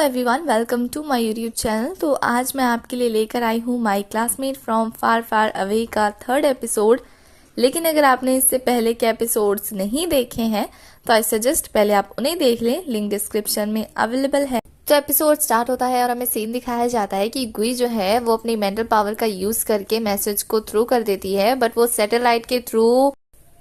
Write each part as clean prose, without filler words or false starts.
Everyone, welcome to my YouTube channel. तो आज मैं आपके लिए लेकर आई हूँ my classmate from far far away का 3rd एपिसोड। लेकिन अगर आपने इससे पहले के एपिसोड्स नहीं देखे हैं तो आई सजेस्ट पहले आप उन्हें देख लें, लिंक डिस्क्रिप्शन में अवेलेबल है। तो एपिसोड स्टार्ट होता है और हमें सीन दिखाया जाता है कि गुई जो है वो अपनी मेंटल पावर का यूज करके मैसेज को थ्रू कर देती है, बट वो सैटेलाइट के थ्रू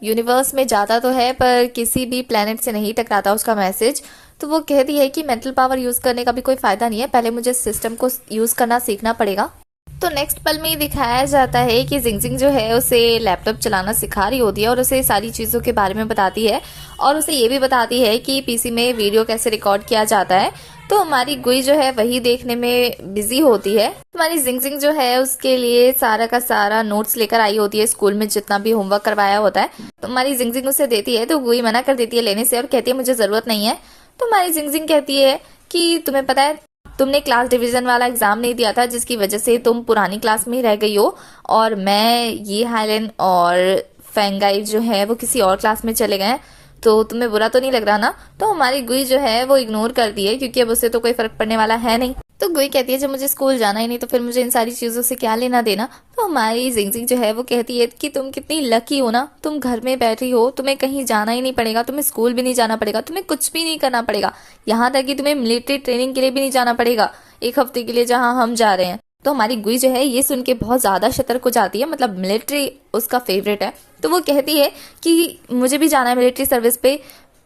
यूनिवर्स में जाता तो है पर किसी भी प्लेनेट से नहीं टकराता उसका मैसेज। तो वो कहती है कि मेंटल पावर यूज करने का भी कोई फायदा नहीं है, पहले मुझे सिस्टम को यूज करना सीखना पड़ेगा। तो नेक्स्ट पल में ही दिखाया जाता है कि जिंगजिंग जो है उसे लैपटॉप चलाना सिखा रही होती है और उसे सारी चीजों के बारे में बताती है और उसे ये भी बताती है कि पीसी में वीडियो कैसे रिकॉर्ड किया जाता है। तो हमारी गुई जो है वही देखने में बिजी होती है। हमारी जिंगजिंग जो है उसके लिए सारा का सारा नोट्स लेकर आई होती है, स्कूल में जितना भी होमवर्क करवाया होता है। तो हमारी जिंगजिंग उसे देती है तो गुई मना कर देती है लेने से और कहती है मुझे जरूरत नहीं है। तो हमारी जिंगजिंग कहती है कि तुम्हें पता है तुमने क्लास डिवीजन वाला एग्जाम नहीं दिया था जिसकी वजह से तुम पुरानी क्लास में ही रह गई हो और मैं ये हाइलैंड और फेंगाई जो है वो किसी और क्लास में चले गए, तो तुम्हें बुरा तो नहीं लग रहा ना। तो हमारी गुई जो है वो इग्नोर करती है क्योंकि अब उससे तो कोई फर्क पड़ने वाला है नहीं। तो गुई कहती है जब मुझे स्कूल जाना ही नहीं तो फिर मुझे इन सारी चीजों से क्या लेना देना। तो हमारी जिंगजिंग जो है वो कहती है कि तुम कितनी लकी हो ना, तुम घर में बैठी हो, तुम्हें कहीं जाना ही नहीं पड़ेगा, तुम्हें स्कूल भी नहीं जाना पड़ेगा, तुम्हें कुछ भी नहीं करना पड़ेगा, यहाँ तक कि तुम्हें मिलिट्री ट्रेनिंग के लिए भी नहीं जाना पड़ेगा 1 हफ्ते के लिए जहाँ हम जा रहे हैं। तो हमारी गुई जो है ये सुन के बहुत ज्यादा सतर्क हो जाती है, मतलब मिलिट्री उसका फेवरेट है। तो वो कहती है कि मुझे भी जाना है मिलिट्री सर्विस पे।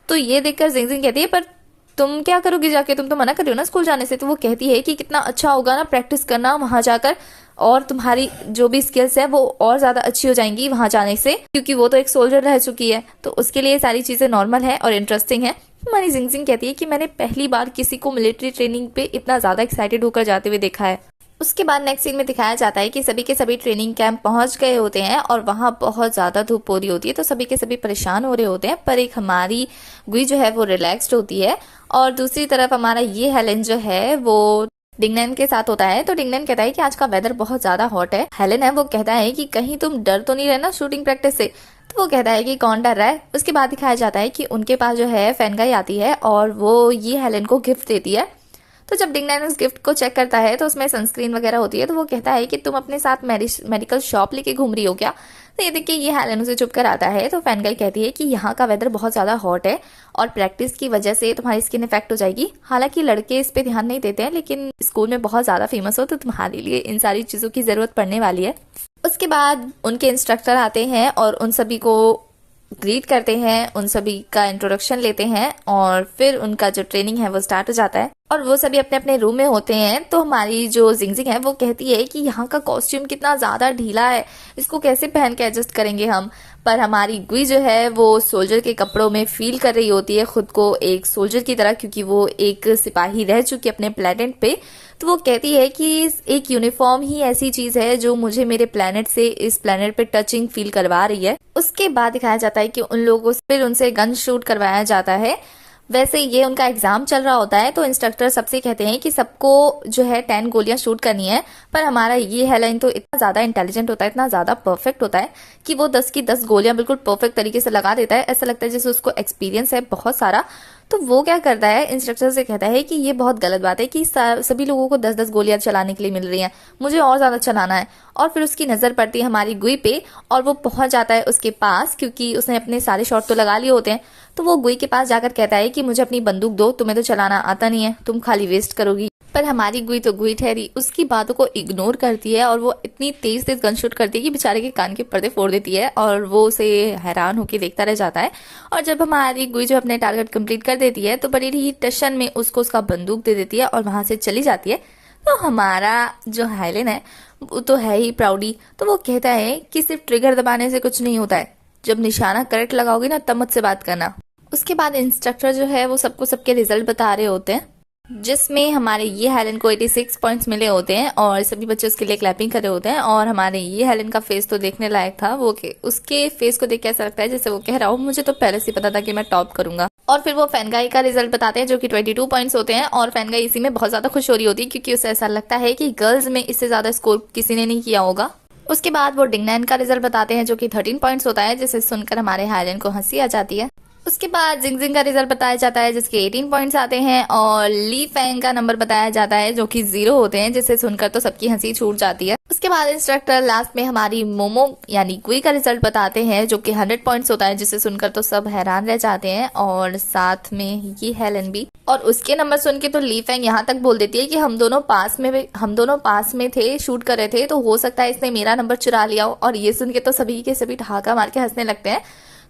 तो ये देखकर जिंगजिंग कहती है पर तुम क्या करोगी जाके, तुम तो मना कर रही हो ना स्कूल जाने से। तो वो कहती है कि कितना अच्छा होगा ना प्रैक्टिस करना वहां जाकर, और तुम्हारी जो भी स्किल्स है वो और ज्यादा अच्छी हो जाएंगी वहां जाने से, क्योंकि वो तो एक सोल्जर रह चुकी है तो उसके लिए सारी चीजें नॉर्मल है और इंटरेस्टिंग है। हमारी जिंगजिंग कहती है कि मैंने पहली बार किसी को मिलिट्री ट्रेनिंग पे इतना ज्यादा एक्साइटेड होकर जाते हुए देखा है। उसके बाद नेक्स्ट सीन में दिखाया जाता है कि सभी के सभी ट्रेनिंग कैंप पहुंच गए होते हैं और वहां बहुत ज्यादा धूप हो रही होती है, तो सभी के सभी परेशान हो रहे होते हैं, पर एक हमारी गुई जो है वो रिलैक्स्ड होती है। और दूसरी तरफ हमारा ये हेलेन जो है वो डिंगनैन के साथ होता है। तो डिंगनैन कहता है कि आज का वेदर बहुत ज्यादा हॉट है। हेलेन है वो कहता है कि कहीं तुम डर तो नहीं रहे ना शूटिंग प्रैक्टिस से। तो वो कहता है कि कौन डर रहा है। उसके बाद दिखाया जाता है कि उनके पास जो है फेंगाई आती है और वो ये हेलेन को गिफ्ट देती है। तो जब डिंगनैन उस गिफ्ट को चेक करता है तो उसमें सनस्क्रीन वगैरह होती है। तो वो कहता है कि तुम अपने साथ मेडिकल शॉप लेके घूम रही हो क्या। तो ये देख के ये हेलेन उसे चुप कर आता है। तो फेंगाई कहती है कि यहाँ का वेदर बहुत ज्यादा हॉट है और प्रैक्टिस की वजह से तुम्हारी स्किन इफेक्ट हो जाएगी। हालांकि लड़के इस पे ध्यान नहीं देते हैं, लेकिन स्कूल में बहुत ज्यादा फेमस हो तो तुम्हारे लिए इन सारी चीजों की जरूरत पड़ने वाली है। उसके बाद उनके इंस्ट्रक्टर आते हैं और उन सभी को ग्रीट करते हैं, उन सभी का इंट्रोडक्शन लेते हैं और फिर उनका जो ट्रेनिंग है वो स्टार्ट हो जाता है और वो सभी अपने अपने रूम में होते हैं। तो हमारी जो जिंगजिंग है वो कहती है कि यहाँ का कॉस्ट्यूम कितना ज्यादा ढीला है, इसको कैसे पहन के एडजस्ट करेंगे हम। पर हमारी गुई जो है वो सोल्जर के कपड़ों में फील कर रही होती है खुद को एक सोल्जर की तरह, क्योंकि वो एक सिपाही रह चुकी है अपने प्लेनेट पे। तो वो कहती है कि एक यूनिफॉर्म ही ऐसी चीज है जो मुझे मेरे प्लेनेट से इस प्लेनेट पे टचिंग फील करवा रही है। उसके बाद दिखाया जाता है कि उन लोगों से फिर उनसे गन शूट करवाया जाता है। वैसे ये उनका एग्जाम चल रहा होता है तो इंस्ट्रक्टर सबसे कहते हैं कि सबको जो है 10 गोलियां शूट करनी है। पर हमारा ये हेलेन तो इतना ज्यादा इंटेलिजेंट होता है, इतना ज्यादा परफेक्ट होता है कि वो 10 की 10 गोलियां बिल्कुल परफेक्ट तरीके से लगा देता है। ऐसा लगता है जैसे उसको एक्सपीरियंस है बहुत सारा। तो वो क्या करता है, इंस्ट्रक्टर से कहता है कि ये बहुत गलत बात है कि सभी लोगों को 10-10 गोलियां चलाने के लिए मिल रही हैं, मुझे और ज्यादा चलाना है। और फिर उसकी नजर पड़ती है हमारी गुई पे और वो पहुंच जाता है उसके पास, क्योंकि उसने अपने सारे शॉट तो लगा लिए होते हैं। तो वो गुई के पास जाकर कहता है कि मुझे अपनी बंदूक दो, तुम्हें तो चलाना आता नहीं है, तुम खाली वेस्ट करोगी। पर हमारी गुई तो गुई ठहरी, उसकी बातों को इग्नोर करती है और वो इतनी तेज तेज गन शूट करती है कि बेचारे के कान के पर्दे फोड़ देती है और वो उसे हैरान होकर देखता रह जाता है। और जब हमारी गुई जो अपने टारगेट कंप्लीट कर देती है तो बड़ी ही टशन में उसको उसका बंदूक दे देती है और वहां से चली जाती है। तो हमारा जो हाइलेन है वो तो है ही प्राउडी, तो वो कहता है कि सिर्फ ट्रिगर दबाने से कुछ नहीं होता है, जब निशाना करेक्ट लगाओगे ना तब मुझसे बात करना। उसके बाद इंस्ट्रक्टर जो है वो सबको सबके रिजल्ट बता रहे होते हैं, जिसमें हमारे ये हेलेन को 86 पॉइंट्स मिले होते हैं और सभी बच्चे उसके लिए क्लैपिंग कर रहे होते हैं। और हमारे ये हेलेन का फेस तो देखने लायक था। वो उसके फेस को देख के ऐसा लगता है जैसे वो कह रहा हो मुझे तो पहले से पता था कि मैं टॉप करूंगा। और फिर वो फेंगाई का रिजल्ट बताते हैं जो कि 22 पॉइंट्स होते हैं और फेंगाई इसी में बहुत ज्यादा खुश हो रही होती है क्योंकि उसे ऐसा लगता है कि गर्ल्स में इससे ज्यादा स्कोर किसी ने नहीं किया होगा। उसके बाद वो डिंगनैन का रिजल्ट बताते हैं जो कि 13 पॉइंट्स होता है, जिसे सुनकर हमारे हाइलेन को हंसी आ जाती है। उसके बाद जिंगजिंग का रिजल्ट बताया जाता है जिसके 18 पॉइंट्स आते हैं और ली फैंग का नंबर बताया जाता है जो कि 0 होते हैं, जिसे सुनकर तो सबकी हंसी छूट जाती है। उसके बाद इंस्ट्रक्टर लास्ट में हमारी मोमो यानी गुई का रिजल्ट बताते हैं जो कि 100 पॉइंट्स होता है, जिसे सुनकर तो सब हैरान रह जाते हैं और साथ में ये हेलन भी। और उसके नंबर सुन के तो ली फैंग यहाँ तक बोल देती है कि हम दोनों पास में थे, शूट कर रहे थे, तो हो सकता है इसने मेरा नंबर चुरा लिया हो। और ये सुन के तो सभी के सभी ठहाका मार के हंसने लगते हैं।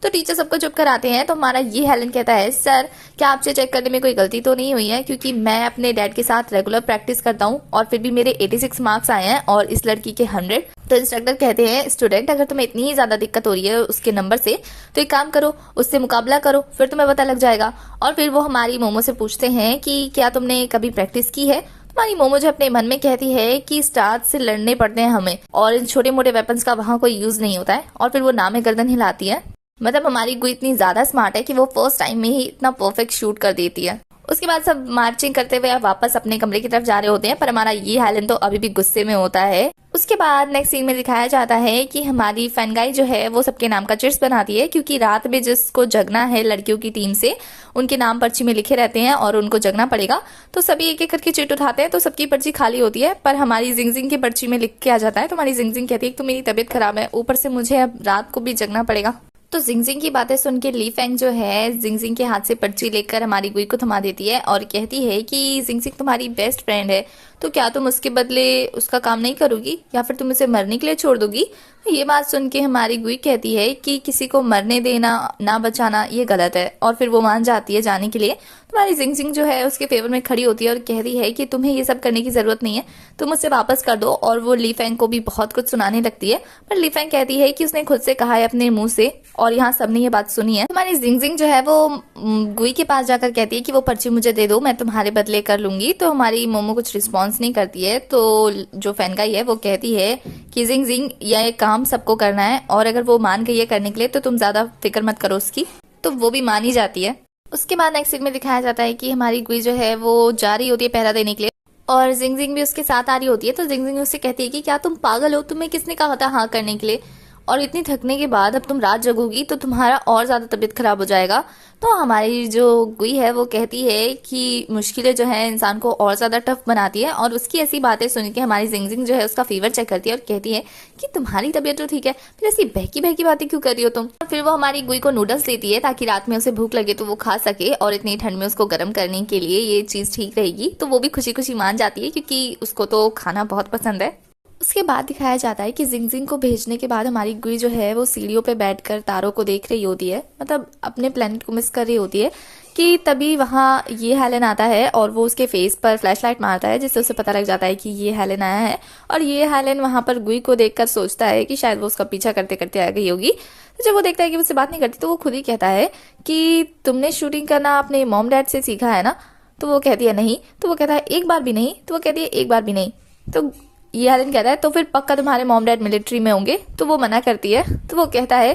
तो टीचर सबको चुप कराते हैं। तो हमारा ये हेलन कहता है, सर क्या आपसे चेक करने में कोई गलती तो नहीं हुई है, क्योंकि मैं अपने डैड के साथ रेगुलर प्रैक्टिस करता हूँ और फिर भी मेरे 86 मार्क्स आए हैं और इस लड़की के 100। तो इंस्ट्रक्टर कहते हैं, स्टूडेंट अगर तुम्हें इतनी ही ज्यादा दिक्कत हो रही है उसके नंबर से तो एक काम करो, उससे मुकाबला करो, फिर तुम्हें पता लग जाएगा। और फिर वो हमारी मोमो से पूछते हैं कि क्या तुमने कभी प्रैक्टिस की है। हमारी मोमो जो अपने मन में कहती है कि स्टार्स से लड़ने पड़ते हैं हमें और इन छोटे मोटे वेपन्स का वहाँ कोई यूज नहीं होता है। और फिर वो नाम में गर्दन हिलाती है। मतलब हमारी गुई इतनी ज्यादा स्मार्ट है कि वो फर्स्ट टाइम में ही इतना परफेक्ट शूट कर देती है। उसके बाद सब मार्चिंग करते हुए वापस अपने कमरे की तरफ जा रहे होते हैं, पर हमारा ये हेलन तो अभी भी गुस्से में होता है। उसके बाद नेक्स्ट सीन में दिखाया जाता है कि हमारी फैनगाई जो है वो सबके नाम का चिट्स बनाती है, क्योंकि रात में जिसको जगना है लड़कियों की टीम से उनके नाम पर्ची में लिखे रहते हैं और उनको जगना पड़ेगा। तो सभी एक एक करके चिट उठाते हैं, तो सबकी पर्ची खाली होती है, पर हमारी जिंगजिंग की पर्ची में लिख के आ जाता है। तो हमारी जिंगजिंग कहती है कि तो मेरी तबीयत खराब है, ऊपर से मुझे अब रात को भी जगना पड़ेगा। तो जिंगजिंग की बातें सुन के ली फैंग जो है जिंगजिंग के हाथ से पर्ची लेकर हमारी गुई को थमा देती है और कहती है कि जिंगजिंग तुम्हारी बेस्ट फ्रेंड है, तो क्या तुम उसके बदले उसका काम नहीं करोगी या फिर तुम उसे मरने के लिए छोड़ दोगी। तो ये बात सुन के हमारी गुई कहती है कि किसी को मरने देना ना बचाना ये गलत है, और फिर वो मान जाती है जाने के लिए। तुम्हारी जिंगजिंग जो है उसके फेवर में खड़ी होती है और कहती है कि तुम्हें ये सब करने की जरूरत नहीं है, तुम उससे वापस कर दो। और वो ली फैंग को भी बहुत कुछ सुनाने लगती है, पर ली फैंग कहती है कि उसने खुद से कहा है अपने मुंह से और यहाँ सबने ये बात सुनी है। हमारी जिंगजिंग जो है वो गुई के पास जाकर कहती है कि वो पर्ची मुझे दे दो, मैं तुम्हारे बदले कर लूंगी। तो हमारी मोमो कुछ रिस्पॉन्स नहीं करती है। तो जो फैनगाई है वो कहती है कि जिंगजिंग ये काम सबको करना है और अगर वो मान गई है करने के लिए तो तुम ज्यादा फिक्र मत करो उसकी। तो वो भी मान ही जाती है। उसके बाद नेक्स्ट सीन में दिखाया जाता है कि हमारी गुई जो है वो जा रही होती है पहरा देने के लिए और जिंगजिंग भी उसके साथ आ रही होती है। तो जिंगजिंग उससे कहती है कि क्या तुम पागल हो, तुम्हें किसने कहा था हाँ करने के लिए, और इतनी थकने के बाद अब तुम रात जगोगी तो तुम्हारा और ज्यादा तबीयत खराब हो जाएगा। तो हमारी जो गुई है वो कहती है कि मुश्किलें जो है इंसान को और ज्यादा टफ बनाती है, और उसकी ऐसी बातें सुन के हमारी जिंगजिंग जो है उसका फीवर चेक करती है और कहती है कि तुम्हारी तबीयत तो ठीक है, फिर ऐसी बहकी बहकी बातें क्यों कर रही हो तुम। फिर वो हमारी गुई को नूडल्स देती है ताकि रात में उसे भूख लगे तो वो खा सके, और इतनी ठंड में उसको गर्म करने के लिए ये चीज ठीक रहेगी। तो वो भी खुशी खुशी मान जाती है क्योंकि उसको तो खाना बहुत पसंद है। उसके बाद दिखाया जाता है कि जिंगजिंग को भेजने के बाद हमारी गुई जो है वो सीढ़ियों पे बैठकर तारों को देख रही होती है, मतलब अपने प्लेनेट को मिस कर रही होती है, कि तभी वहाँ ये हेलन आता है और वो उसके फेस पर फ्लैशलाइट मारता है, जिससे उसे पता लग जाता है कि ये हेलन आया है। और ये हेलन वहाँ पर गुई को देखकर सोचता है कि शायद वो उसका पीछा करते करते आ गई होगी। तो जब वो देखता है कि उससे बात नहीं करती तो वो खुद ही कहता है कि तुमने शूटिंग करना अपने मॉम डैड से सीखा है ना। तो वो कहती है नहीं। तो वो कहता है एक बार भी नहीं। तो वो कहती है एक बार भी नहीं। तो ये हेलन कहता है तो फिर पक्का तुम्हारे मॉम डैड मिलिट्री में होंगे। तो वो मना करती है। तो वो कहता है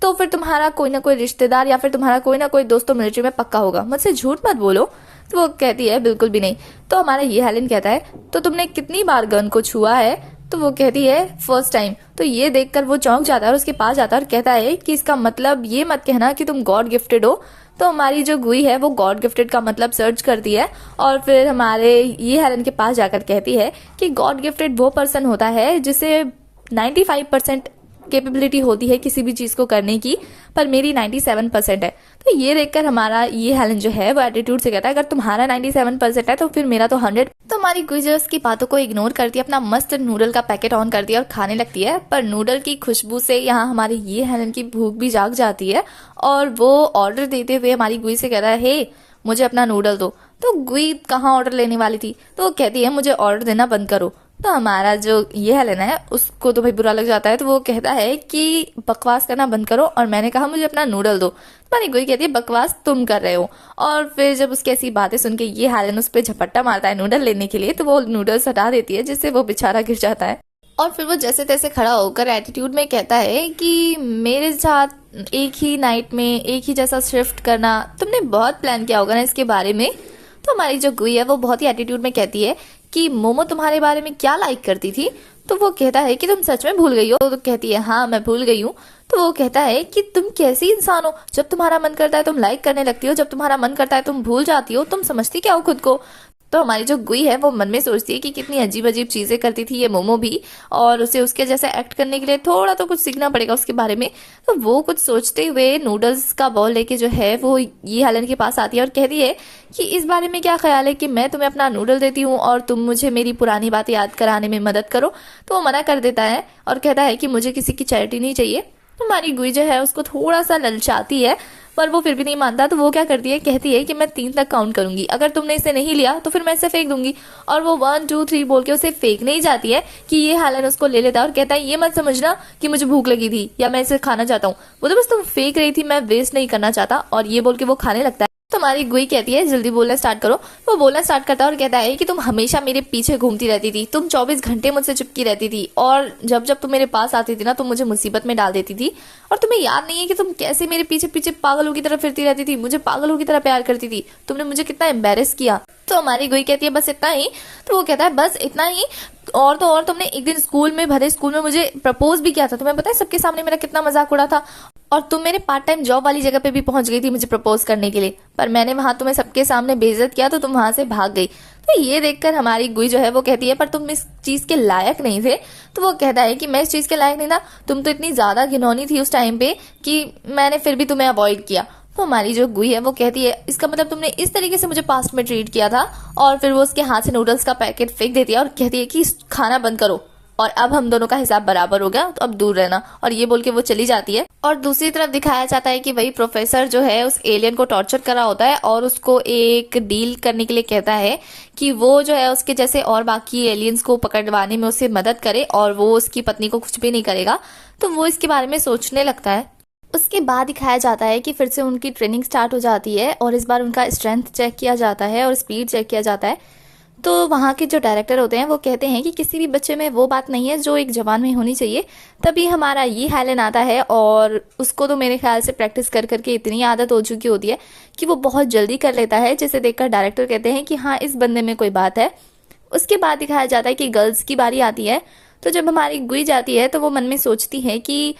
तो फिर तुम्हारा कोई ना कोई रिश्तेदार या फिर तुम्हारा कोई ना कोई दोस्त तो मिलिट्री में पक्का होगा, मुझसे झूठ मत बोलो। तो वो कहती है बिल्कुल भी नहीं। तो हमारा ये हेलन कहता है तो तुमने कितनी बार गन को छुआ है। तो वो कहती है फर्स्ट टाइम। तो ये देखकर वो चौंक जाता है और उसके पास जाता है और कहता है कि इसका मतलब ये मत कहना कि तुम गॉड गिफ्टेड हो। तो हमारी जो गुई है वो गॉड गिफ्टेड का मतलब सर्च करती है और फिर हमारे ये हेलन के पास जाकर कहती है कि गॉड गिफ्टेड वो पर्सन होता है जिसे 95% कैपेबिलिटी होती है किसी भी चीज को करने की, पर मेरी 97% है। तो ये देखकर हमारा ये हेलन जो है वो एटीट्यूड से कहता है अगर तुम्हारा 97% है तो फिर मेरा तो 100। तो हमारी गुई जो उसकी बातों को इग्नोर करती है, अपना मस्त नूडल का पैकेट ऑन करती है और खाने लगती है। पर नूडल की खुशबू से यहाँ हमारी ये हेलन की भूख भी जाग जाती है और वो ऑर्डर देते हुए हमारी गुई से कहता है हे मुझे अपना नूडल दो। तो गुई कहाँ ऑर्डर लेने वाली थी, तो वो कहती है मुझे ऑर्डर देना बंद करो। तो हमारा जो ये हेलन है उसको तो भाई बुरा लग जाता है। तो वो कहता है कि बकवास करना बंद करो और मैंने कहा मुझे अपना नूडल दो। हमारी गुई कहती है बकवास तुम कर रहे हो। और फिर जब उसकी ऐसी बातें सुन के ये हेलन उस पर झपट्टा मारता है नूडल लेने के लिए, तो वो नूडल्स हटा देती है जिससे वो बेचारा गिर जाता है। और फिर वो जैसे तैसे खड़ा होकर एटीट्यूड में कहता है कि मेरे साथ एक ही नाइट में एक ही जैसा शिफ्ट करना, तुमने बहुत प्लान किया होगा ना इसके बारे में। तो हमारी जो गुई है वो बहुत ही एटीट्यूड में कहती है कि मोमो तुम्हारे बारे में क्या लाइक करती थी। तो वो कहता है कि तुम सच में भूल गई हो? तो कहती है हाँ मैं भूल गई हूँ। तो वो कहता है कि तुम कैसी इंसान हो, जब तुम्हारा मन करता है तुम लाइक करने लगती हो, जब तुम्हारा मन करता है तुम भूल जाती हो, तुम समझती क्या हो खुद को? तो हमारी जो गुई है वो मन में सोचती है कि कितनी अजीब अजीब चीजें करती थी ये मोमो भी, और उसे उसके जैसे एक्ट करने के लिए थोड़ा तो कुछ सीखना पड़ेगा उसके बारे में। तो वो कुछ सोचते हुए नूडल्स का बॉल लेके जो है वो ये हेलन के पास आती है और कहती है कि इस बारे में क्या ख्याल है कि मैं तुम्हें अपना नूडल देती हूँ और तुम मुझे मेरी पुरानी बातें याद कराने में मदद करो। तो वो मना कर देता है और कहता है कि मुझे किसी की चैरिटी नहीं चाहिए। तो हमारी गुई जो है उसको थोड़ा सा ललचाती है, पर वो फिर भी नहीं मानता। तो वो क्या करती है, कहती है कि मैं 3 तक काउंट करूंगी, अगर तुमने इसे नहीं लिया तो फिर मैं इसे फेंक दूंगी। और वो 1 2 3 बोल के उसे फेंकने ही जाती है कि ये हेलन उसको ले लेता है और कहता है ये मत समझना कि मुझे भूख लगी थी या मैं इसे खाना चाहता हूँ, वो तो बस तुम फेंक रही थी, मैं वेस्ट नहीं करना चाहता। और ये बोल के वो खाने लगता है। तो हमारी गुई कहती है जल्दी बोलना स्टार्ट करो। वो बोलना स्टार्ट करता है और कहता है कि तुम हमेशा मेरे पीछे घूमती रहती थी, तुम 24 घंटे मुझसे चिपकी रहती थी, और जब जब तुम मेरे पास आती थी ना तुम मुझे मुसीबत में डाल देती थी। और तुम्हें याद नहीं है कि तुम कैसे मेरे पीछे पीछे पागलों की तरह फिरती रहती थी, मुझे पागलों की तरह प्यार करती थी, तुमने मुझे कितना एम्बेरस किया। तो हमारी गुई कहती है बस इतना ही? तो वो कहता है बस इतना ही, और तो और तुमने एक दिन स्कूल में, भरे स्कूल में मुझे प्रपोज भी किया था, तुम्हें पता है सबके सामने मेरा कितना मजाक उड़ा था, और तुम मेरे पार्ट टाइम जॉब वाली जगह पे भी पहुंच गई थी मुझे प्रपोज करने के लिए, पर मैंने वहां तुम्हें सबके सामने बेइज्जत किया तो तुम वहां से भाग गई। तो ये देखकर हमारी गुई जो है वो कहती है पर तुम इस चीज के लायक नहीं थे। तो वो कहता है कि मैं इस चीज के लायक नहीं था, तुम तो इतनी ज्यादा घिनौनी थी उस टाइम पे कि मैंने फिर भी तुम्हें अवॉइड किया। तो हमारी जो गुई है वो कहती है इसका मतलब तुमने इस तरीके से मुझे पास्ट में ट्रीट किया था। और फिर वो उसके हाथ से नूडल्स का पैकेट फेंक देती है और कहती है कि खाना बंद करो और अब हम दोनों का हिसाब बराबर हो गया, तो अब दूर रहना। और ये बोल के वो चली जाती है। और दूसरी तरफ दिखाया जाता है कि वही प्रोफेसर जो है उस एलियन को टॉर्चर कर रहा होता है और उसको एक डील करने के लिए कहता है कि वो जो है उसके जैसे और बाकी एलियंस को पकड़वाने में उसे मदद करे और वो उसकी पत्नी को कुछ भी नहीं करेगा। तो वो इसके बारे में सोचने लगता है। उसके बाद दिखाया जाता है कि फिर से उनकी ट्रेनिंग स्टार्ट हो जाती है और इस बार उनका स्ट्रेंथ चेक किया जाता है और स्पीड चेक किया जाता है। तो वहाँ के जो डायरेक्टर होते हैं वो कहते हैं कि किसी भी बच्चे में वो बात नहीं है जो एक जवान में होनी चाहिए। तभी हमारा ये हेलन आता है और उसको तो मेरे ख्याल से प्रैक्टिस कर करके इतनी आदत हो चुकी होती है कि वो बहुत जल्दी कर लेता है, जिसे देखकर डायरेक्टर कहते हैं कि हाँ इस बंदे में कोई बात है। उसके बाद दिखाया जाता है कि गर्ल्स की बारी आती है। तो जब हमारी गुई जाती है तो वो मन में सोचती है कि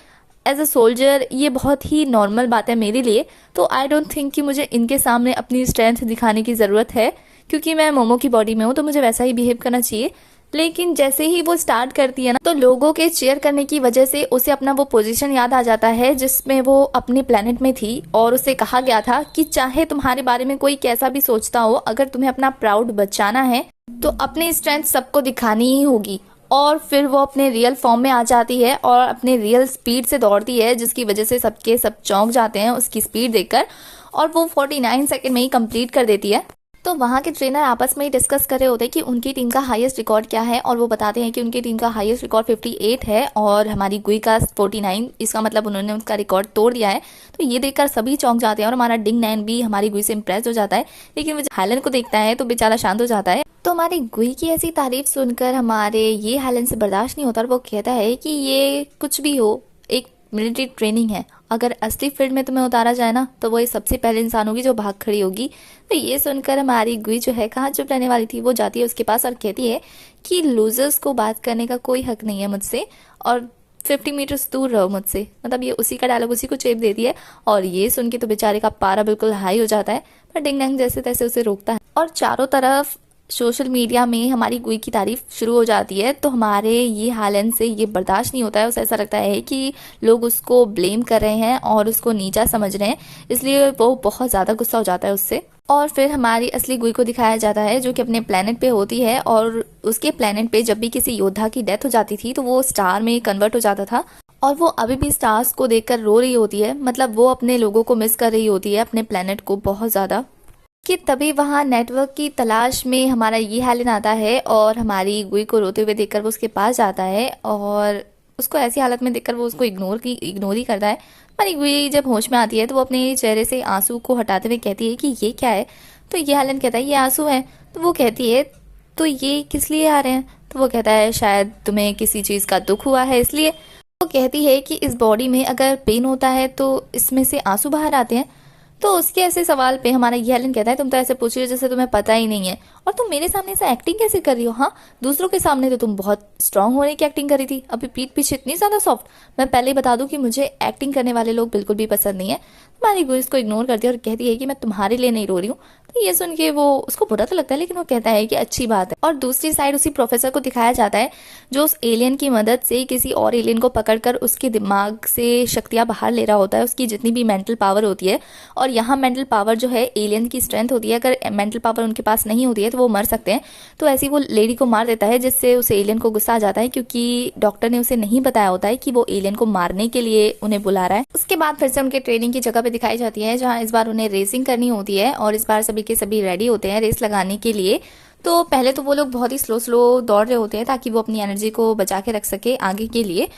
एज अ सोल्जर ये बहुत ही नॉर्मल बात है मेरे लिए, तो आई डोंट थिंक कि मुझे इनके सामने अपनी स्ट्रेंथ दिखाने की ज़रूरत है, क्योंकि मैं मोमो की बॉडी में हूँ तो मुझे वैसा ही बिहेव करना चाहिए। लेकिन जैसे ही वो स्टार्ट करती है ना तो लोगों के चीयर करने की वजह से उसे अपना वो पोजीशन याद आ जाता है जिसमें वो अपने प्लेनेट में थी और उसे कहा गया था कि चाहे तुम्हारे बारे में कोई कैसा भी सोचता हो, अगर तुम्हें अपना प्राउड बचाना है तो अपनी स्ट्रेंथ सबको दिखानी ही होगी। और फिर वो अपने रियल फॉर्म में आ जाती है और अपने रियल स्पीड से दौड़ती है, जिसकी वजह से सबके सब चौंक जाते हैं उसकी स्पीड देखकर, और वो 49 सेकंड में ही कंप्लीट कर देती है। तो वहाँ के ट्रेनर आपस में ही डिस्कस कर रहे होते हैं कि उनकी टीम का हाईएस्ट रिकॉर्ड क्या है, और वो बताते हैं कि उनकी टीम का हाईएस्ट रिकॉर्ड 58 है और हमारी गुई का 49। इसका मतलब उन्होंने उसका रिकॉर्ड तोड़ दिया है। तो ये देखकर सभी चौंक जाते हैं और हमारा डिंग नैन भी हमारी गुई से इम्प्रेस हो जाता है। लेकिन वो हेलन को देखता है तो बेचारा शांत हो जाता है। तो हमारी गुई की ऐसी तारीफ सुनकर हमारे ये हेलन से बर्दाश्त नहीं होता और वो कहता है कि ये कुछ भी हो, एक मिलिट्री ट्रेनिंग है, अगर असली फील्ड में तुम्हें उतारा जाए ना तो वही सबसे पहले इंसान होगी जो भाग खड़ी होगी। तो ये सुनकर हमारी गुई जो है कहाँ चुप रहने वाली थी, वो जाती है उसके पास और कहती है कि लूजर्स को बात करने का कोई हक नहीं है मुझसे, और 50 मीटर्स दूर रहो मुझसे। मतलब ये उसी का डायलॉग उसी को चेप देती है। और ये सुन के तो बेचारे का पारा बिल्कुल हाई हो जाता है, पर डिंग डंग जैसे तैसे उसे रोकता है और चारों तरफ सोशल मीडिया में हमारी गुई की तारीफ शुरू हो जाती है। तो हमारे ये हेलन से ये बर्दाश्त नहीं होता है, उसे ऐसा लगता है कि लोग उसको ब्लेम कर रहे हैं और उसको नीचा समझ रहे हैं, इसलिए वो बहुत ज़्यादा गुस्सा हो जाता है उससे। और फिर हमारी असली गुई को दिखाया जाता है जो कि अपने प्लेनेट पे होती है, और उसके प्लेनेट पे जब भी किसी योद्धा की डेथ हो जाती थी तो वो स्टार में कन्वर्ट हो जाता था और वो अभी भी स्टार्स को देखकर रो रही होती है। मतलब वो अपने लोगों को मिस कर रही होती है, अपने प्लेनेट को बहुत ज़्यादा। कि तभी वहाँ नेटवर्क की तलाश में हमारा ये हेलन आता है और हमारी गुई को रोते हुए देखकर वो उसके पास जाता है और उसको ऐसी हालत में देखकर वो उसको इग्नोर ही करता है। हमारी गुई जब होश में आती है तो वो अपने चेहरे से आंसू को हटाते हुए कहती है कि ये क्या है। तो ये हेलन कहता है ये आंसू है। तो वो कहती है तो ये किस लिए आ रहे हैं। तो वो कहता है शायद तुम्हें किसी चीज़ का दुख हुआ है इसलिए। वो कहती है कि इस बॉडी में अगर पेन होता है तो इसमें से आंसू बाहर आते हैं। तो उसके ऐसे सवाल पे हमारा ये हेलन कहता है तुम तो ऐसे पूछ रही हो जैसे तुम्हें पता ही नहीं है, और तुम मेरे सामने से एक्टिंग कैसे कर रही हो? हाँ, दूसरों के सामने तो तुम बहुत स्ट्रांग होने की एक्टिंग कर रही थी, अभी पीठ पीछे इतनी ज्यादा सॉफ्ट। मैं पहले ही बता दूं कि मुझे एक्टिंग करने वाले लोग बिल्कुल भी पसंद नहीं है। तुम्हारी गुई इसको इग्नोर करती है और कहती है कि मैं तुम्हारे लिए नहीं रो रही हूँ। तो ये सुन के वो उसको बुरा तो लगता है, लेकिन वो कहता है कि अच्छी बात है। और दूसरी साइड उसी प्रोफेसर को दिखाया जाता है जो उस एलियन की मदद से किसी और एलियन को पकड़कर उसके दिमाग से शक्तियां बाहर ले रहा होता है, उसकी जितनी भी मेंटल पावर होती है। और यहाँ मेंटल पावर जो है एलियन की स्ट्रेंथ होती है, अगर मेंटल पावर उनके पास नहीं होती है तो वो मर सकते हैं। तो ऐसी वो लेडी को मार देता है, जिससे उस एलियन को गुस्सा आ जाता है, क्योंकि डॉक्टर ने उसे नहीं बताया होता है कि वो एलियन को मारने के लिए उन्हें बुला रहा है। उसके बाद फिर से उनके ट्रेनिंग की जगह पे दिखाई जाती है, जहाँ इस बार उन्हें रेसिंग करनी होती है और इस बार सभी के सभी रेडी होते हैं रेस लगाने के लिए। तो पहले तो वो लोग बहुत ही स्लो स्लो दौड़ रहे होते हैं ताकि वो अपनी एनर्जी को बचा के रख सके आगे के लिए।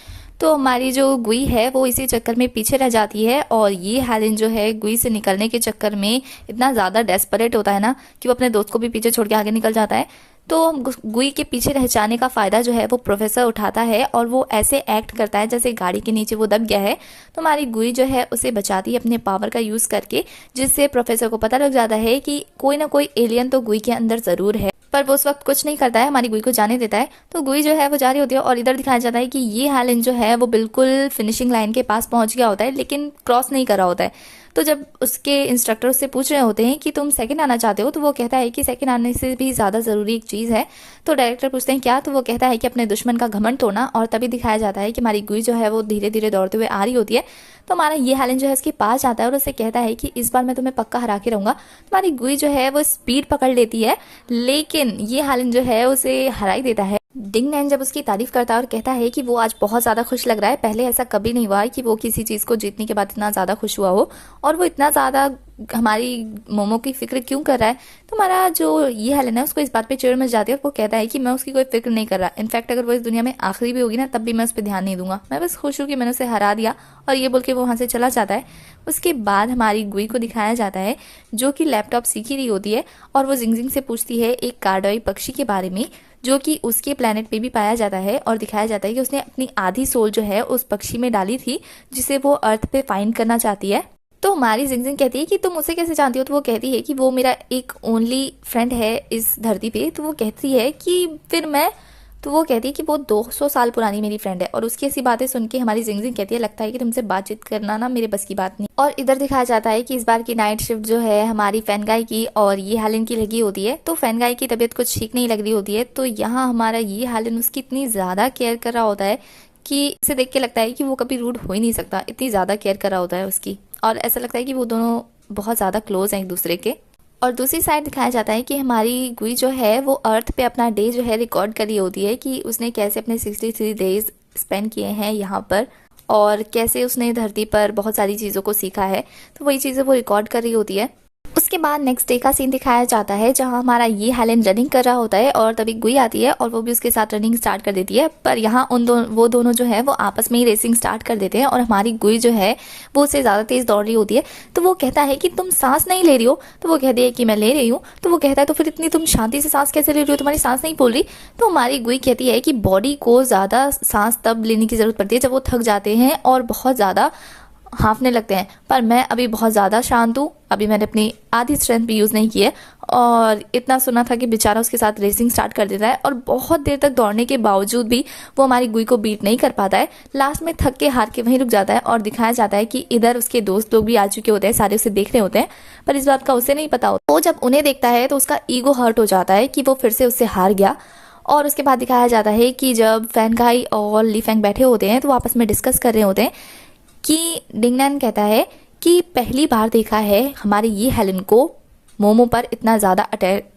तो हमारी जो गुई है वो इसी चक्कर में पीछे रह जाती है, और ये हेलेन जो है गुई से निकलने के चक्कर में इतना ज्यादा डेस्परेट होता है ना कि वो अपने दोस्त को भी पीछे छोड़ के आगे निकल जाता है। तो गुई के पीछे रह जाने का फायदा जो है वो प्रोफेसर उठाता है और वो ऐसे एक्ट करता है जैसे गाड़ी के नीचे वो दब गया है। तो हमारी गुई जो है उसे बचाती है अपने पावर का यूज करके, जिससे प्रोफेसर को पता लग जाता है कि कोई ना कोई एलियन तो गुई के अंदर जरूर है। पर वो उस वक्त कुछ नहीं करता है, हमारी गुई को जाने देता है। तो गुई जो है वो जा रही होती है और इधर दिखाया जाता है कि ये हेलेन जो है वो बिल्कुल फिनिशिंग लाइन के पास पहुंच गया होता है, लेकिन क्रॉस नहीं कर रहा होता है। तो जब उसके इंस्ट्रक्टर उससे पूछ रहे होते हैं कि तुम सेकंड आना चाहते हो, तो वो कहता है कि सेकंड आने से भी ज्यादा जरूरी एक चीज है। तो डायरेक्टर पूछते हैं क्या? तो वो कहता है कि अपने दुश्मन का घमंड तोड़ना। और तभी दिखाया जाता है कि हमारी गुई जो है वो धीरे धीरे दौड़ते हुए आ रही होती है। तो हमारा ये हेलेन जो है उसके पास जाता है और उसे कहता है कि इस बार मैं तुम्हें पक्का हरा के रहूंगा। हमारी गुई जो है वो स्पीड पकड़ लेती है, लेकिन ये हेलेन जो है उसे हरा ही देता है। डिंग नैन जब उसकी तारीफ करता है और कहता है कि वो आज बहुत ज्यादा खुश लग रहा है, पहले ऐसा कभी नहीं हुआ है कि वो किसी चीज को जीतने के बाद इतना ज्यादा खुश हुआ हो, और वो इतना ज्यादा हमारी मोमो की फिक्र क्यों कर रहा है। तो हमारा जो ये हेलेन है उसको इस बात पे चिढ़ मच जाती है और वो कहता है कि मैं उसकी कोई फिक्र नहीं कर रहा। इनफैक्ट अगर वो इस दुनिया में आखिरी भी होगी ना, तब भी मैं उस पर ध्यान नहीं दूंगा, मैं बस खुश हूँ कि मैंने उसे हरा दिया। और ये बोल के वो वहां से चला जाता है। उसके बाद हमारी गुई को दिखाया जाता है जो कि लैपटॉप सीख ही रही होती है, और वो जिंगजिंग से पूछती है एक कार्डोई पक्षी के बारे में जो कि उसके प्लेनेट पे भी पाया जाता है। और दिखाया जाता है कि उसने अपनी आधी सोल जो है उस पक्षी में डाली थी, जिसे वो अर्थ पे फाइंड करना चाहती है। तो हमारी जिंगजिंग कहती है कि तुम उसे कैसे जानती हो? तो वो कहती है कि वो मेरा एक ओनली फ्रेंड है इस धरती पे। तो वो कहती है कि फिर मैं, तो वो कहती है कि वो 200 साल पुरानी मेरी फ्रेंड है। और उसकी ऐसी बातें सुन के हमारी जिंगजिंग कहती है लगता है कि तुमसे बातचीत करना ना मेरे बस की बात नहीं। और इधर दिखाया जाता है कि इस बार की नाइट शिफ्ट जो है हमारी फैनगाई की और ये हेलेन की लगी होती है। तो फैनगाई की तबीयत कुछ ठीक नहीं लग रही होती है, तो यहाँ हमारा ये हेलेन उसकी इतनी ज्यादा केयर कर रहा होता है कि इसे देख के लगता है कि वो कभी रूड हो ही नहीं सकता, इतनी ज्यादा केयर कर रहा होता है उसकी। और ऐसा लगता है कि वो दोनों बहुत ज्यादा क्लोज हैं एक दूसरे के। और दूसरी साइड दिखाया जाता है कि हमारी गुई जो है वो अर्थ पे अपना डे जो है रिकॉर्ड कर रही होती है कि उसने कैसे अपने 63 डेज स्पेंड किए हैं यहाँ पर, और कैसे उसने धरती पर बहुत सारी चीज़ों को सीखा है। तो वही चीज़ें वो रिकॉर्ड कर रही होती है। उसके बाद नेक्स्ट डे का सीन दिखाया जाता है जहां हमारा ये हेलेन रनिंग कर रहा होता है, और तभी गुई आती है और वो भी उसके साथ रनिंग स्टार्ट कर देती है। पर यहाँ वो दोनों जो है वो आपस में ही रेसिंग स्टार्ट कर देते हैं, और हमारी गुई जो है वो उससे ज्यादा तेज दौड़ रही होती है। तो वो कहता है कि तुम सांस नहीं ले रही हो? तो वो कहती है कि मैं ले रही हूँ। तो वो कहता है तो फिर इतनी तुम शांति से सांस कैसे ले रही हो, तुम्हारी सांस नहीं फूल रही? तो हमारी गुई कहती है कि बॉडी को ज्यादा सांस तब लेने की जरूरत पड़ती है जब वो थक जाते हैं और बहुत ज्यादा हाँफने लगते हैं, पर मैं अभी बहुत ज़्यादा शांत हूँ, अभी मैंने अपनी आधी स्ट्रेंथ भी यूज़ नहीं की है। और इतना सुना था कि बेचारा उसके साथ रेसिंग स्टार्ट कर देता है, और बहुत देर तक दौड़ने के बावजूद भी वो हमारी गुई को बीट नहीं कर पाता है। लास्ट में थक के हार के वहीं रुक जाता है, और दिखाया जाता है कि इधर उसके दोस्त लोग भी आ चुके होते हैं, सारे उसे देख रहे होते हैं, पर इस बात का उसे नहीं पता होता। वो जब उन्हें देखता है तो उसका ईगो हर्ट हो जाता है कि वो फिर से उससे हार गया। और उसके बाद दिखाया जाता है कि जब फैनगाई और ली फेंग बैठे होते हैं तो वो आपस में डिस्कस कर रहे होते हैं कि डिंग नैन कहता है कि पहली बार देखा है हमारे ये हेलेन को मोमो पर इतना ज़्यादा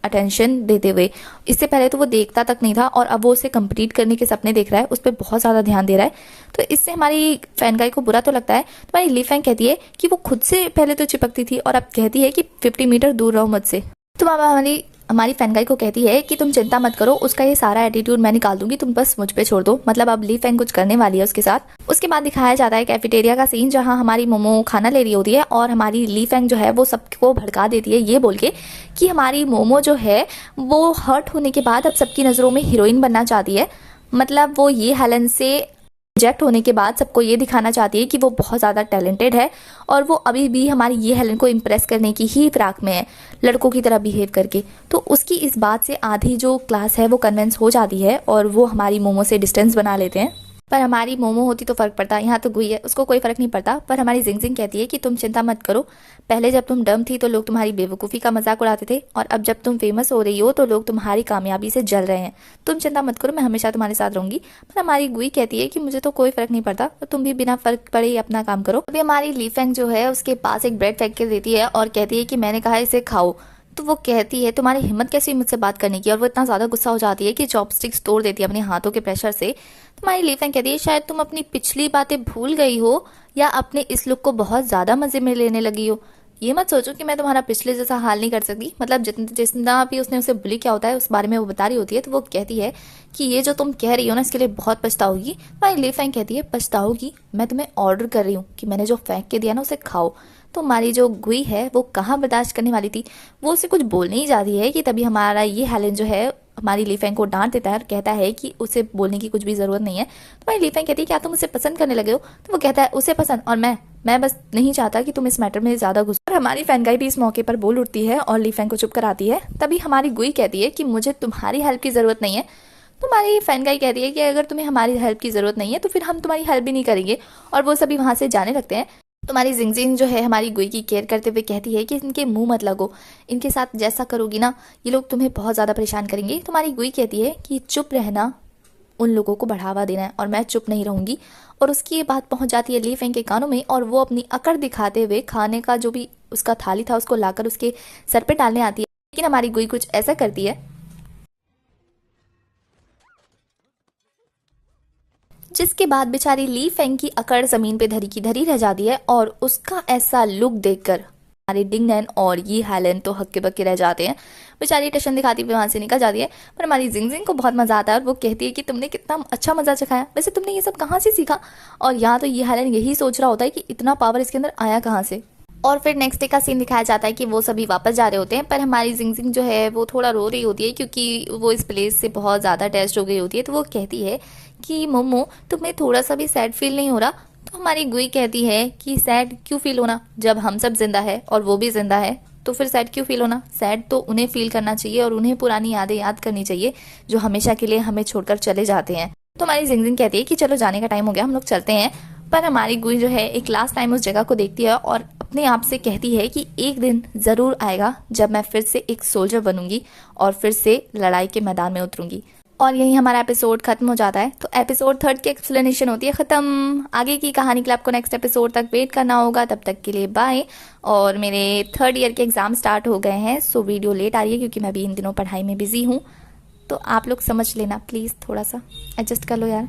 अटेंशन देते हुए। इससे पहले तो वो देखता तक नहीं था, और अब वो उसे कंप्लीट करने के सपने देख रहा है, उस पर बहुत ज़्यादा ध्यान दे रहा है। तो इससे हमारी फैनगाई को बुरा तो लगता है। तो हमारी ली फेंग कहती है कि वो खुद से पहले तो चिपकती थी और अब कहती है कि 50 मीटर दूर रहो मुझसे। तो हमारी फैनगाई को कहती है कि तुम चिंता मत करो, उसका ये सारा एटीट्यूड मैं निकाल दूंगी, तुम बस मुझ पे छोड़ दो। मतलब अब ली फेंग कुछ करने वाली है उसके साथ। उसके बाद दिखाया जाता है कैफेटेरिया का सीन, जहां हमारी मोमो खाना ले रही होती है, और हमारी ली फेंग जो है वो सबको भड़का देती है ये बोल के कि हमारी मोमो जो है वो हर्ट होने के बाद अब सबकी नजरों में हीरोइन बनना चाहती है। मतलब वो ये हेलेन से रिजेक्ट होने के बाद सबको ये दिखाना चाहती है कि वो बहुत ज़्यादा टैलेंटेड है और वो अभी भी हमारी ये हेलन को इम्प्रेस करने की ही फिराक में है, लड़कों की तरह बिहेव करके। तो उसकी इस बात से आधी जो क्लास है वो कन्विंस हो जाती है और वो हमारी मोमो से डिस्टेंस बना लेते हैं। पर हमारी मोमो होती तो फ़र्क पड़ता, यहाँ तो गुई है, उसको कोई फ़र्क नहीं पड़ता। पर हमारी जिंगजिंग कहती है कि तुम चिंता मत करो, पहले जब तुम डम थी तो लोग तुम्हारी बेवकूफ़ी का मजाक उड़ाते थे, और अब जब तुम फेमस हो रही हो तो लोग तुम्हारी कामयाबी से जल रहे हैं। तुम चिंता मत करो, मैं हमेशा तुम्हारे साथ रहूंगी। पर हमारी गुई कहती है कि मुझे तो कोई फ़र्क नहीं पड़ता, तो तुम भी बिना फ़र्क पड़े ही अपना काम करो। अभी हमारी ली फेंग जो है उसके पास एक ब्रेड फेंक के देती है और कहती है कि मैंने कहा इसे खाओ। तो वो कहती है तुम्हारी हिम्मत कैसी हुई मुझसे बात करने की, और वो इतना ज़्यादा गुस्सा हो जाती है कि चॉपस्टिक्स तोड़ देती है अपने हाथों के प्रेशर से। तुम्हारी ली फेंग कहती है शायद तुम अपनी पिछली बातें भूल गई हो या अपने इस लुक को बहुत ज़्यादा मज़े में लेने लगी हो। ये मत सोचो कि मैं तुम्हारा पिछले जैसा हाल नहीं कर सकती। मतलब जितना भी उसने उसे बुली किया होता है उस बारे में वो बता रही होती है। तो वो कहती है कि ये जो तुम कह रही हो ना इसके लिए बहुत पछताओगी। तुम्हारी ली फेंग कहती है पछताओगी, मैं तुम्हें ऑर्डर कर रही हूँ कि मैंने जो फेंक के दिया ना उसे खाओ। तो हमारी जो गुई है वो कहाँ बर्दाश्त करने वाली थी, वो उसे कुछ बोलने ही जाती है कि तभी हमारा ये हेलन जो है हमारी ली फेंग को डांट देता है और कहता है कि उसे बोलने की कुछ भी ज़रूरत नहीं है। तो हमारी ली फेंग कहती है क्या तुम उसे पसंद करने लगे हो। तो वो कहता है उसे पसंद, और मैं बस नहीं चाहता कि तुम इस मैटर में ज़्यादा घुसो। और हमारी फैनगाई भी इस मौके पर बोल उठती है और ली फेंग को चुप कराती है। तभी हमारी गुई कहती है कि मुझे तुम्हारी हेल्प की ज़रूरत नहीं है। तो हमारी फैनगाई कहती है कि अगर तुम्हें हमारी हेल्प की ज़रूरत नहीं है तो फिर हम तुम्हारी हेल्प भी नहीं करेंगे, और वो सभी वहाँ से जाने लगते हैं। तुम्हारी जिंगजिंग जो है हमारी गुई की केयर करते हुए कहती है कि इनके मुंह मत लगो, इनके साथ जैसा करोगी ना ये लोग तुम्हें बहुत ज़्यादा परेशान करेंगे। तुम्हारी गुई कहती है कि चुप रहना उन लोगों को बढ़ावा देना है और मैं चुप नहीं रहूंगी। और उसकी ये बात पहुंच जाती है ली फेंग के कानों में, और वो अपनी अकड़ दिखाते हुए खाने का जो भी उसका थाली था उसको लाकर उसके सर पे डालने आती है। लेकिन हमारी गुई कुछ ऐसा करती है जिसके बाद बेचारी ली फेंग की अकड़ जमीन पे धरी की धरी रह जाती है। और उसका ऐसा लुक देखकर हमारे डिंग नैन और ये हेलन तो हक्के बक्के रह जाते हैं। बेचारी टशन दिखाती हुई वहां से निकल जाती है। पर हमारी जिंगजिंग को बहुत मजा आता है और वो कहती है कि तुमने कितना अच्छा मजा चखाया, वैसे तुमने ये सब कहाँ से सीखा। और यहाँ तो ये हेलन यही सोच रहा होता है कि इतना पावर इसके अंदर आया कहाँ से। और फिर नेक्स्ट डे का सीन दिखाया जाता है कि वो सभी वापस जा रहे होते हैं, पर हमारी जिंगजिंग जो है वो थोड़ा रो रही होती है क्योंकि वो इस प्लेस से बहुत ज़्यादा अटैच हो गई होती है। तो वो कहती है कि मोमो तुम्हें थोड़ा सा भी सैड फील नहीं हो रहा। तो हमारी गुई कहती है कि सैड क्यों फील होना, जब हम सब जिंदा है और वो भी जिंदा है तो फिर सैड क्यों फील होना। सैड तो उन्हें फील करना चाहिए और उन्हें पुरानी यादें याद करनी चाहिए जो हमेशा के लिए हमें छोड़कर चले जाते हैं। तो हमारी जिंगजिंग कहती है कि चलो जाने का टाइम हो गया, हम लोग चलते हैं। पर हमारी गुई जो है एक लास्ट टाइम उस जगह को देखती है और अपने आप से कहती है कि एक दिन ज़रूर आएगा जब मैं फिर से एक सोल्जर बनूंगी और फिर से लड़ाई के मैदान में उतरूंगी। और यही हमारा एपिसोड खत्म हो जाता है। तो एपिसोड 3 की एक्सप्लेनेशन होती है ख़त्म। आगे की कहानी के लिए आपको नेक्स्ट एपिसोड तक वेट करना होगा। तब तक के लिए बाय। और मेरे 3rd ईयर के एग्ज़ाम स्टार्ट हो गए हैं, सो वीडियो लेट आ रही है क्योंकि मैं भी इन दिनों पढ़ाई में बिजी हूँ। तो आप लोग समझ लेना प्लीज़, थोड़ा सा एडजस्ट कर लो यार।